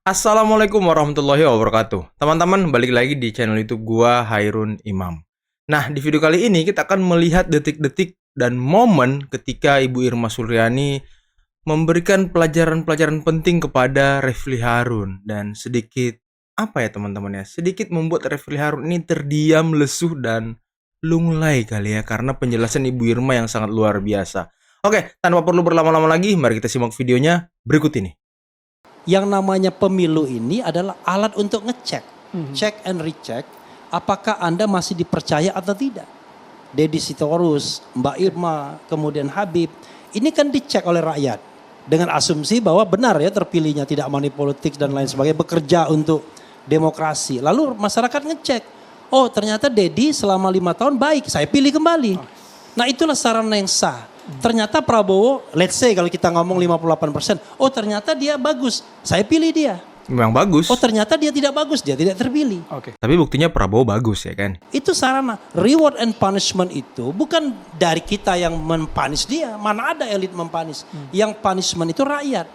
Assalamualaikum warahmatullahi wabarakatuh. Teman-teman, balik lagi di channel YouTube gua, Hairun Imam. Nah, di video kali ini kita akan melihat detik-detik dan momen ketika Ibu Irma Suryani memberikan pelajaran-pelajaran penting kepada Refly Harun dan sedikit apa ya teman-teman ya? Sedikit membuat Refly Harun ini terdiam, lesuh dan lunglai kali ya karena penjelasan Ibu Irma yang sangat luar biasa. Oke, tanpa perlu berlama-lama lagi, mari kita simak videonya berikut ini. Yang namanya pemilu ini adalah alat untuk ngecek, check and recheck, apakah Anda masih dipercaya atau tidak. Deddy Sitorus, Mbak Irma, kemudian Habib, ini kan dicek oleh rakyat dengan asumsi bahwa benar ya terpilihnya, tidak money politik dan lain sebagainya, bekerja untuk demokrasi. Lalu masyarakat ngecek, oh ternyata Deddy selama 5 tahun baik, saya pilih kembali. Nah itulah sarana yang sah. Ternyata Prabowo, let's say kalau kita ngomong 58%, oh ternyata dia bagus, saya pilih dia. Memang bagus. Oh ternyata dia tidak bagus, dia tidak terpilih. Oke. Tapi buktinya Prabowo bagus ya kan? Itu sarana. Reward and punishment itu bukan dari kita yang mempanis dia. Mana ada elit mempanis. Yang punishment itu rakyat.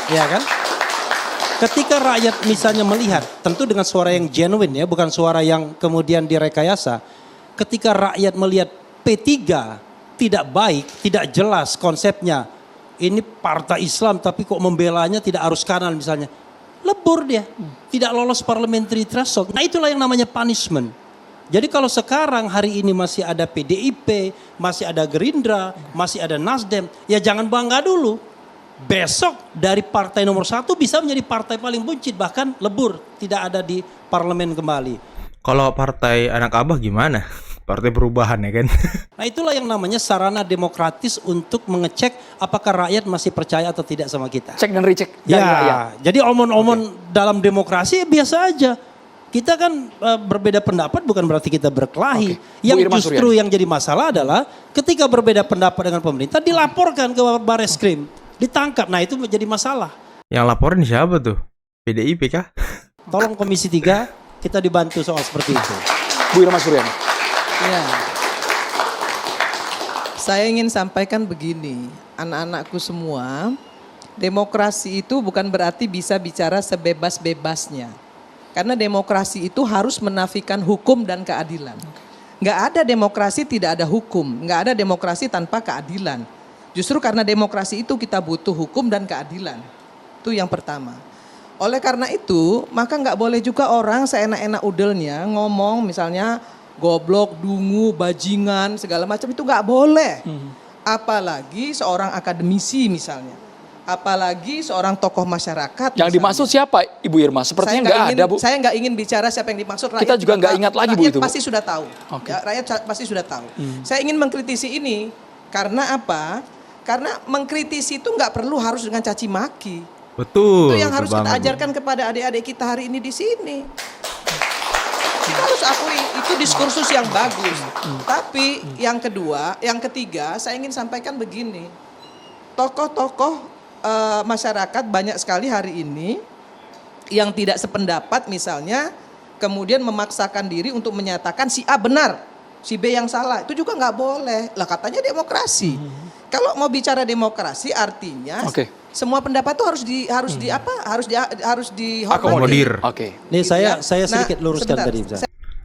Ya kan? Ketika rakyat misalnya melihat, tentu dengan suara yang genuine ya, bukan suara yang kemudian direkayasa. Ketika rakyat melihat P3 tidak baik, tidak jelas konsepnya. Ini partai Islam tapi kok membelanya tidak arus kanan misalnya. Lebur dia, tidak lolos parliamentary threshold. Nah itulah yang namanya punishment. Jadi kalau sekarang hari ini masih ada PDIP, masih ada Gerindra, masih ada Nasdem, ya jangan bangga dulu. Besok dari partai nomor 1 bisa menjadi partai paling buncit, bahkan lebur, tidak ada di parlemen kembali. Kalau partai anak abah gimana? Partai perubahan ya kan? Nah itulah yang namanya sarana demokratis untuk mengecek apakah rakyat masih percaya atau tidak sama kita. Cek dan recheck. Ya, jadi omon-omon dalam demokrasi biasa aja. Kita kan berbeda pendapat bukan berarti kita berkelahi. Yang justru yang jadi masalah adalah ketika berbeda pendapat dengan pemerintah dilaporkan ke Bareskrim, ditangkap. Nah itu menjadi masalah. Yang laporin siapa tuh? PDIP kah? Tolong Komisi 3 kita dibantu soal seperti itu. Bu Irma Suryani. Ya, saya ingin sampaikan begini, anak-anakku semua, demokrasi itu bukan berarti bisa bicara sebebas-bebasnya. Karena demokrasi itu harus menafikan hukum dan keadilan. Nggak ada demokrasi tidak ada hukum, nggak ada demokrasi tanpa keadilan. Justru karena demokrasi itu kita butuh hukum dan keadilan. Itu yang pertama. Oleh karena itu, maka nggak boleh juga orang seenak-enak udelnya ngomong misalnya goblok, dungu, bajingan, segala macam itu nggak boleh. Apalagi seorang akademisi misalnya. Apalagi seorang tokoh masyarakat. Yang dimaksud siapa Ibu Irma? Sepertinya nggak ada Bu. Saya nggak ingin bicara siapa yang dimaksud. Rakyat Kita juga nggak ingat lagi Bu itu. Rakyat pasti sudah tahu. Ya, rakyat pasti sudah tahu. Saya ingin mengkritisi ini. Karena apa? Karena mengkritisi itu nggak perlu harus dengan caci maki. Betul. Itu yang harus kita banget, ajarkan kepada adik-adik kita hari ini di sini. Kita harus akui itu diskursus yang bagus. Tapi yang kedua, yang ketiga, saya ingin sampaikan begini. Tokoh-tokoh masyarakat banyak sekali hari ini yang tidak sependapat misalnya, kemudian memaksakan diri untuk menyatakan si A benar, si B yang salah. Itu juga nggak boleh. Lah katanya demokrasi. Kalau mau bicara demokrasi artinya semua pendapat itu harus dihormati. Oke. Nih saya sedikit luruskan tadi.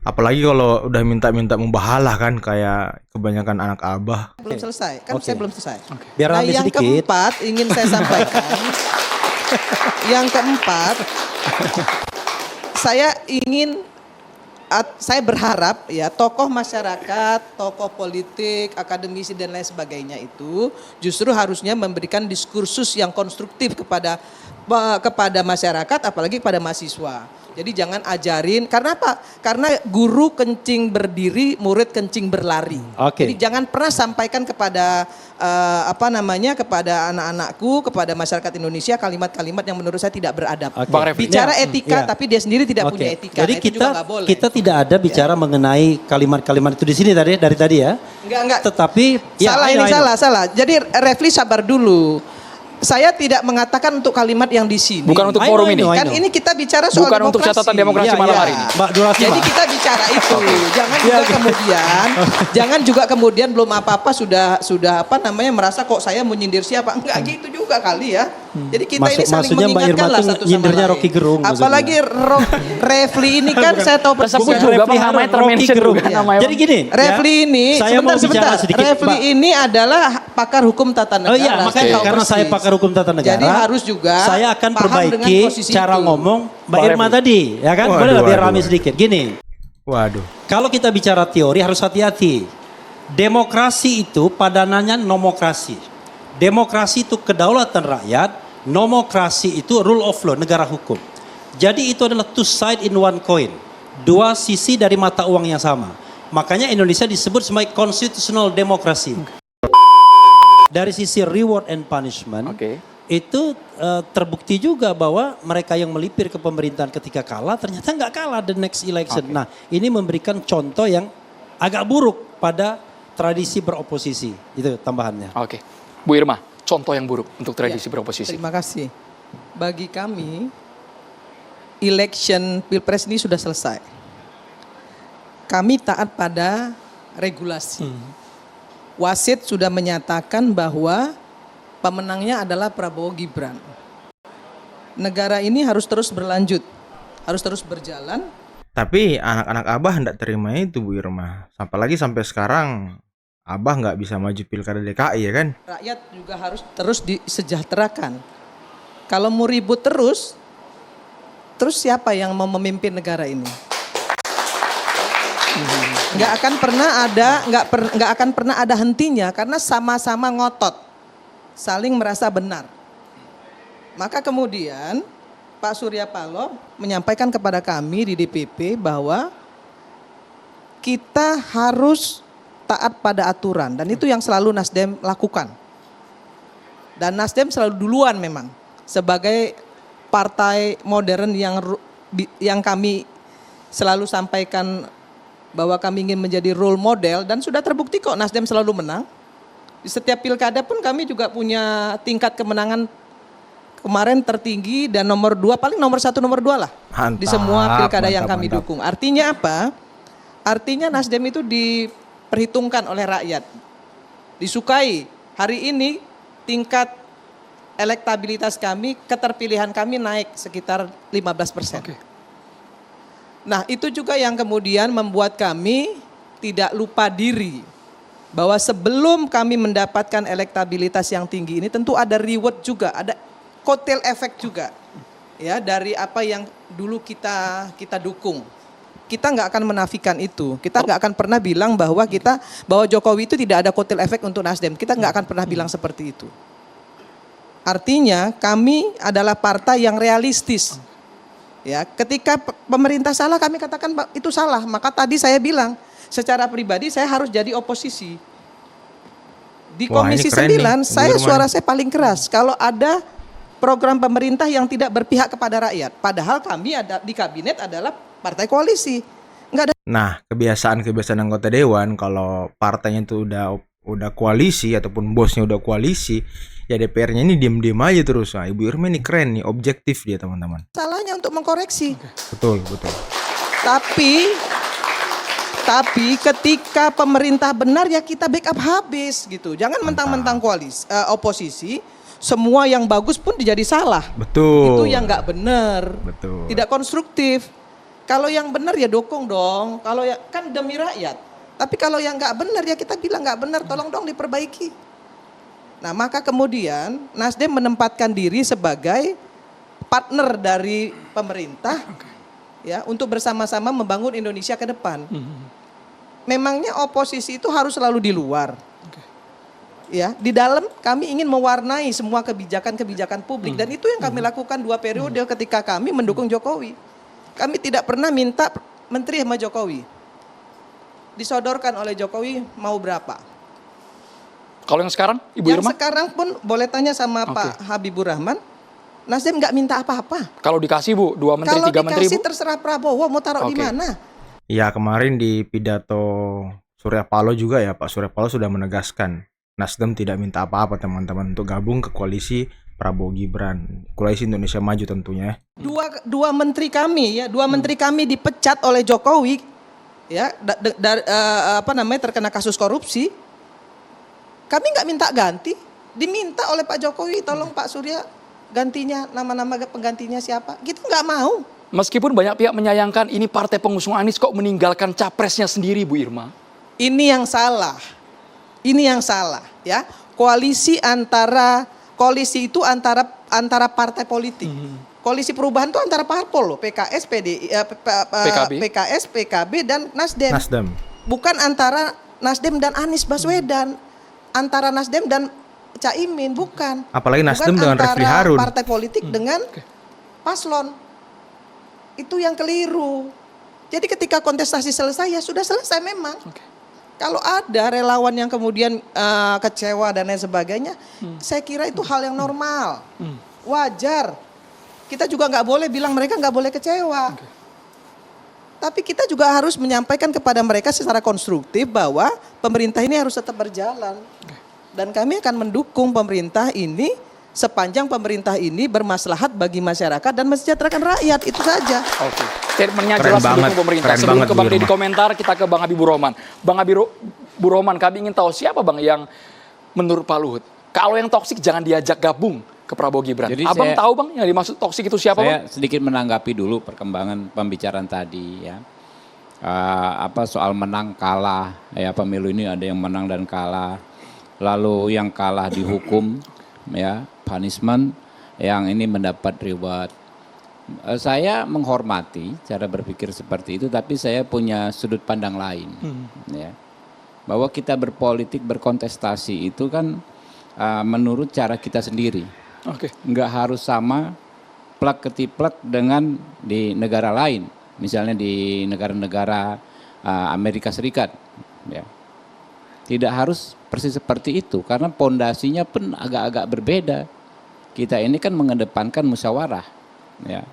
Apalagi kalau udah minta membahalah kan kayak kebanyakan anak abah. Belum selesai, kan saya belum selesai. Biar nah yang sedikit. Keempat ingin saya sampaikan. Yang keempat, saya berharap ya tokoh masyarakat, tokoh politik, akademisi dan lain sebagainya itu justru harusnya memberikan diskursus yang konstruktif kepada masyarakat, apalagi kepada mahasiswa. Jadi jangan ajarin, karena apa? Karena guru kencing berdiri, murid kencing berlari. Jadi jangan pernah sampaikan kepada kepada anak-anakku, kepada masyarakat Indonesia kalimat-kalimat yang menurut saya tidak beradab. Bicara etika, tapi dia sendiri tidak punya etika. Jadi nah, itu juga nggak boleh. kita tidak ada bicara mengenai kalimat-kalimat itu di sini dari tadi ya. Enggak. Tetapi salah. Jadi Refly sabar dulu. Saya tidak mengatakan untuk kalimat yang di sini. Bukan untuk forum ini. Kan ini kita bicara soal bukan demokrasi. untuk catatan demokrasi malam hari ini. Jadi kita bicara itu. Jangan juga kemudian belum apa-apa sudah merasa kok saya menyindir siapa. Enggak gitu juga kali ya. Jadi kita ini saling Maksudnya Mbak mengingatkan Irma lah tuh satu sama nyindirnya lain. Rocky Gerung maksudnya. Apalagi Refli ini kan saya tahu persis. Tersebut ya. juga Bang, namanya termention juga namanya. Jadi gini, Refli ini, saya mau bicara sedikit. Refli Mbak. ini adalah pakar hukum tata negara. Oh iya, makanya Saya tahu karena saya persis. pakar hukum tata negara. Jadi harus juga saya akan paham dengan perbaiki posisi cara itu. ngomong Mbak Bang Irma Refli. tadi, ya kan? Waduh, Boleh lah biar waduh, rame waduh. sedikit. Gini, Waduh. kalau kita bicara teori harus hati-hati. Demokrasi itu padanannya nomokrasi. Demokrasi itu kedaulatan rakyat, nomokrasi itu rule of law, negara hukum. Jadi itu adalah two side in one coin. Dua sisi dari mata uang yang sama. Makanya Indonesia disebut sebagai constitutional demokrasi. Dari sisi reward and punishment, Oke. itu terbukti juga bahwa mereka yang melipir ke pemerintahan ketika kalah ternyata nggak kalah the next election. Oke. Nah, ini memberikan contoh yang agak buruk pada tradisi beroposisi. Itu tambahannya. Oke. Bu Irma, contoh yang buruk untuk tradisi Ya, beroposisi. Terima kasih. Bagi kami, election pilpres ini sudah selesai. Kami taat pada regulasi. Wasit sudah menyatakan bahwa pemenangnya adalah Prabowo Gibran. Negara ini harus terus berlanjut, harus terus berjalan. Tapi anak-anak Abah hendak terima itu Bu Irma. Apalagi sampai sekarang Abah nggak bisa maju pilkada DKI ya kan? Rakyat juga harus terus disejahterakan. Kalau mau ribut terus siapa yang mau memimpin negara ini? Nggak akan pernah ada hentinya karena sama-sama ngotot, saling merasa benar. Maka kemudian Pak Surya Paloh menyampaikan kepada kami di DPP bahwa kita harus taat pada aturan dan itu yang selalu Nasdem lakukan. Dan Nasdem selalu duluan memang sebagai partai modern yang kami selalu sampaikan bahwa kami ingin menjadi role model dan sudah terbukti kok Nasdem selalu menang. Di setiap pilkada pun kami juga punya tingkat kemenangan kemarin tertinggi dan nomor 2, paling nomor 1, nomor 2 lah. Mantap, Di semua pilkada yang mantap, kami mantap. dukung. Artinya apa? Artinya Nasdem itu diperhitungkan oleh rakyat. Disukai. Hari ini tingkat elektabilitas kami, keterpilihan kami naik sekitar 15%. Oke. Nah itu juga yang kemudian membuat kami tidak lupa diri. Bahwa sebelum kami mendapatkan elektabilitas yang tinggi ini tentu ada reward juga, ada kotel efek juga. Ya dari apa yang dulu kita dukung. Kita nggak akan menafikan itu. Kita nggak akan pernah bilang bahwa Jokowi itu tidak ada kotel efek untuk Nasdem. Kita nggak akan pernah bilang seperti itu. Artinya kami adalah partai yang realistis. Ya, ketika pemerintah salah kami katakan itu salah. Maka tadi saya bilang secara pribadi saya harus jadi oposisi. Di Wah, ini Komisi keren 9 nih, saya Bu Irma. suara saya paling keras kalau ada program pemerintah yang tidak berpihak kepada rakyat. Padahal kami ada di kabinet adalah partai koalisi. Enggak ada. Nah, kebiasaan anggota dewan kalau partainya itu udah koalisi ataupun bosnya udah koalisi, ya DPR-nya ini diem-diem aja terus. Nah, Ibu Irma ini keren nih, objektif dia teman-teman. Salahnya untuk mengkoreksi. Betul, betul. Tapi ketika pemerintah benar ya kita backup habis gitu. Jangan mentang-mentang oposisi, semua yang bagus pun jadi salah. Betul. Itu yang nggak benar. Betul. Tidak konstruktif. Kalau yang benar ya dukung dong. Kalau ya kan demi rakyat. Tapi kalau yang nggak benar ya kita bilang nggak benar, tolong dong diperbaiki. Nah maka kemudian Nasdem menempatkan diri sebagai partner dari pemerintah ya untuk bersama-sama membangun Indonesia ke depan. Memangnya oposisi itu harus selalu di luar. Ya, di dalam kami ingin mewarnai semua kebijakan-kebijakan publik dan itu yang kami lakukan 2 periode ketika kami mendukung Jokowi. Kami tidak pernah minta menteri sama Jokowi. Disodorkan oleh Jokowi mau berapa. Kalau yang sekarang, Ibu Yang Irma, sekarang pun boleh tanya sama Pak Habibur Rahman, Nasdem nggak minta apa-apa. kalau dikasih Bu, 2 menteri, Kalau 3 menteri dikasih Bu. terserah Prabowo mau taruh di Oke. mana. Ya kemarin di pidato Surya Paloh juga ya Pak Surya Paloh sudah menegaskan Nasdem tidak minta apa-apa teman-teman untuk gabung ke koalisi Prabowo Gibran, koalisi Indonesia Maju tentunya. Dua menteri kami ya, 2 menteri kami dipecat oleh Jokowi ya terkena kasus korupsi. Kami nggak minta ganti, diminta oleh Pak Jokowi, tolong Pak Surya gantinya, nama-nama penggantinya siapa? Kita nggak mau. Meskipun banyak pihak menyayangkan ini partai pengusung Anies kok meninggalkan capresnya sendiri, Bu Irma. Ini yang salah. Ini yang salah, ya. Koalisi itu antara partai politik. Koalisi perubahan itu antara parpol loh, PKS, PKS, PKB dan Nasdem. Bukan antara Nasdem dan Anies Baswedan, antara Nasdem dan Caimin, bukan. Apalagi Nasdem dengan Refli antara Harun. partai politik dengan paslon. Itu yang keliru. Jadi ketika kontestasi selesai ya sudah selesai memang. Kalau ada relawan yang kemudian kecewa dan lain sebagainya, saya kira itu hal yang normal, wajar. Kita juga nggak boleh bilang mereka nggak boleh kecewa. Tapi kita juga harus menyampaikan kepada mereka secara konstruktif bahwa pemerintah ini harus tetap berjalan. Dan kami akan mendukung pemerintah ini sepanjang pemerintah ini bermaslahat bagi masyarakat dan mensejahterakan rakyat, itu saja. Oke. Statementnya Keren jelas banget, mendukung pemerintah. keren Sebelum banget, ke Bang Bu Deddy Irma. komentar, kita ke Bang Habibur Rahman. Bang Habibur Rahman, kami ingin tahu siapa Bang yang menurut Pak Luhut, kalau yang toksik jangan diajak gabung ke Prabowo Gibran. Jadi Abang tahu Bang yang dimaksud toksik itu siapa Bang? Saya sedikit menanggapi dulu perkembangan pembicaraan tadi ya. Soal menang kalah ya, pemilu ini ada yang menang dan kalah. Lalu yang kalah dihukum ya, punishment, yang ini mendapat reward. Saya menghormati cara berpikir seperti itu, tapi saya punya sudut pandang lain. Ya. Bahwa kita berpolitik, berkontestasi itu kan menurut cara kita sendiri. Nggak harus sama plek ketiplek dengan di negara lain. Misalnya di negara-negara Amerika Serikat. Ya. Tidak harus persis seperti itu, karena pondasinya pun agak-agak berbeda. Kita ini kan mengedepankan musyawarah. Ya.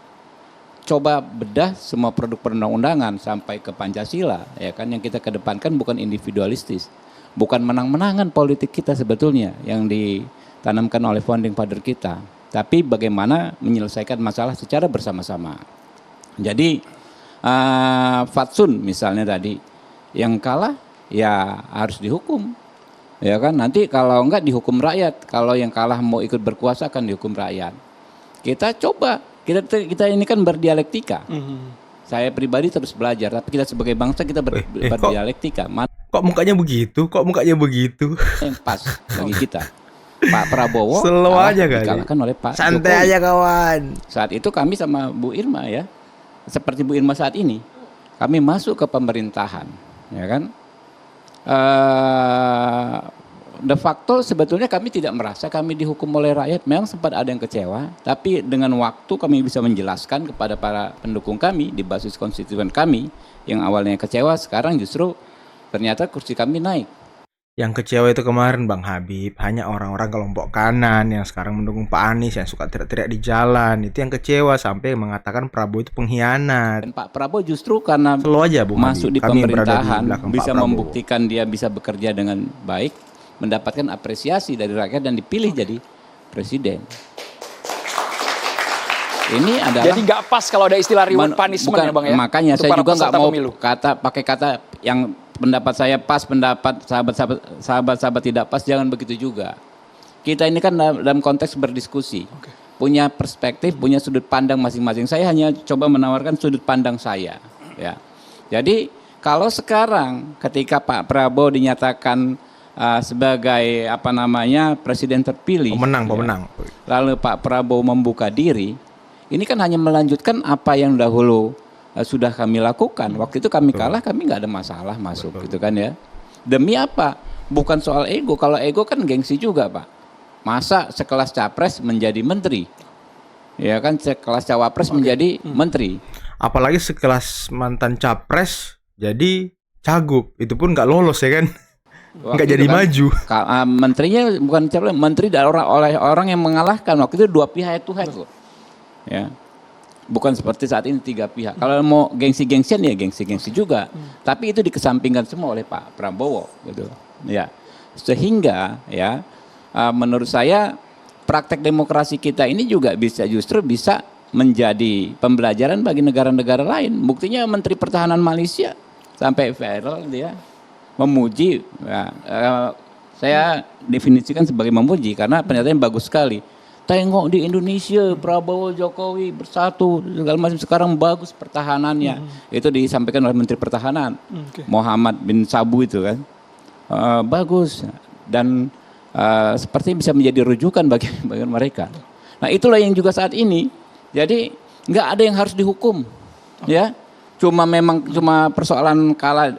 Coba bedah semua produk perundang-undangan sampai ke Pancasila, ya kan, yang kita kedepankan bukan individualistis, bukan menang-menangan politik kita sebetulnya yang ditanamkan oleh founding father kita, tapi bagaimana menyelesaikan masalah secara bersama-sama. Jadi fatsun misalnya tadi, yang kalah ya harus dihukum, ya kan, nanti kalau enggak dihukum rakyat, kalau yang kalah mau ikut berkuasa akan dihukum rakyat. Kita coba. Kita ini kan berdialektika. Saya pribadi terus belajar, tapi kita sebagai bangsa kita berdialektika. Kok mukanya begitu? Kok mukanya begitu? Yang pas bagi kita. Pak Prabowo slow aja dikalahkan oleh Pak santai Jokowi. aja kawan. Saat itu kami sama Bu Irma ya, seperti Bu Irma saat ini, kami masuk ke pemerintahan, ya kan. De facto sebetulnya kami tidak merasa kami dihukum oleh rakyat. Memang sempat ada yang kecewa, tapi dengan waktu kami bisa menjelaskan kepada para pendukung kami di basis konstituen kami yang awalnya kecewa, sekarang justru ternyata kursi kami naik. Yang kecewa itu kemarin Bang Habib hanya orang-orang kelompok kanan yang sekarang mendukung Pak Anies, yang suka teriak-teriak di jalan. Itu yang kecewa sampai mengatakan Prabowo itu pengkhianat. Dan Pak Prabowo justru karena Slow aja, Bung masuk Habib. di Kami berada di pemerintahan belakang Pak bisa Prabowo. membuktikan dia bisa bekerja dengan baik, mendapatkan apresiasi dari rakyat dan dipilih jadi presiden. Ini adalah Jadi nggak pas kalau ada istilah reward punishment ya Bang ya. Makanya untuk saya para juga nggak peserta mau pemilu. pakai kata yang pendapat saya pas, pendapat sahabat-sahabat tidak pas, jangan begitu juga. Kita ini kan dalam konteks berdiskusi, punya perspektif, punya sudut pandang masing-masing. Saya hanya coba menawarkan sudut pandang saya. Ya. Jadi kalau sekarang ketika Pak Prabowo dinyatakan sebagai presiden terpilih, Pemenang. lalu Pak Prabowo membuka diri, ini kan hanya melanjutkan apa yang dahulu sudah kami lakukan. Waktu itu kami kalah, kami nggak ada masalah masuk, gitu kan ya. Demi apa? Bukan soal ego. Kalau ego kan gengsi juga Pak. Masa sekelas capres menjadi menteri, ya kan, sekelas cawapres menjadi menteri. Apalagi sekelas mantan capres jadi cagup, itu pun nggak lolos ya kan. Nggak jadi kan, maju. Menterinya bukan capres, menteri oleh orang yang mengalahkan. Waktu itu 2 pihak head to head loh. Ya. Bukan seperti saat ini 3 pihak. Kalau mau gengsi-gengsian ya gengsi-gengsi juga. Tapi itu dikesampingkan semua oleh Pak Prabowo gitu. Ya. Sehingga ya menurut saya praktek demokrasi kita ini juga justru bisa menjadi pembelajaran bagi negara-negara lain. Buktinya Menteri Pertahanan Malaysia sampai viral dia memuji, ya, saya definisikan sebagai memuji karena pernyataannya bagus sekali. tengok di Indonesia Prabowo Jokowi bersatu segala macam, sekarang bagus pertahanannya. Itu disampaikan oleh Menteri Pertahanan Muhammad bin Sabu itu kan. Bagus dan seperti bisa menjadi rujukan bagi mereka. Nah itulah yang juga saat ini. Jadi nggak ada yang harus dihukum, ya. Cuma persoalan kalah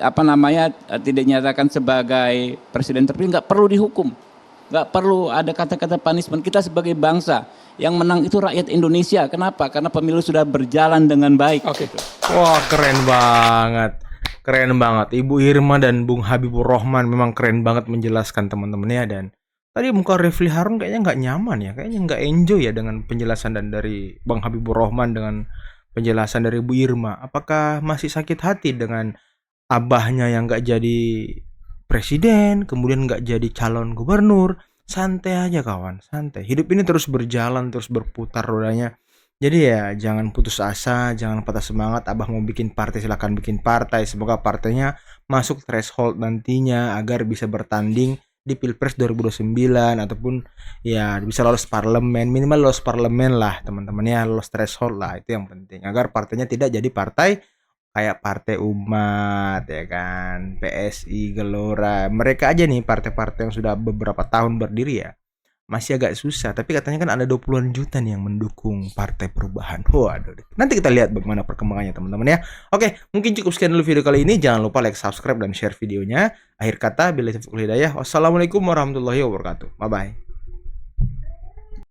tidak dinyatakan sebagai presiden terpilih, nggak perlu dihukum, nggak perlu ada kata-kata punishment. Kita sebagai bangsa yang menang itu rakyat Indonesia. Kenapa? Karena pemilu sudah berjalan dengan baik. Wah, keren banget. Keren banget. Ibu Irma dan Bung Habibur Rahman memang keren banget menjelaskan teman-temannya. Dan tadi muka Refli Harun kayaknya nggak nyaman ya. Kayaknya nggak enjoy ya dengan penjelasan dan dari Bang Habibur Rahman dengan penjelasan dari Bu Irma. Apakah masih sakit hati dengan abahnya yang nggak jadi presiden, kemudian nggak jadi calon gubernur? Santai aja kawan, santai. Hidup ini terus berjalan, terus berputar rodanya. Jadi ya jangan putus asa, jangan patah semangat. Abah mau bikin partai silakan bikin partai. Semoga partainya masuk threshold nantinya agar bisa bertanding di Pilpres 2029 ataupun ya bisa lolos parlemen, minimal lolos parlemen lah teman-temannya, lolos threshold lah, itu yang penting agar partainya tidak jadi partai kayak Partai Umat ya kan, PSI, Gelora, mereka aja nih partai-partai yang sudah beberapa tahun berdiri ya masih agak susah, tapi katanya kan ada 20-an juta nih yang mendukung Partai Perubahan. Waduh, nanti kita lihat bagaimana perkembangannya teman-teman ya. Oke, mungkin cukup sekian dulu video kali ini. Jangan lupa like, subscribe, dan share videonya. Akhir kata, billahi taufiq wal hidayah. Wassalamualaikum warahmatullahi wabarakatuh. Bye-bye.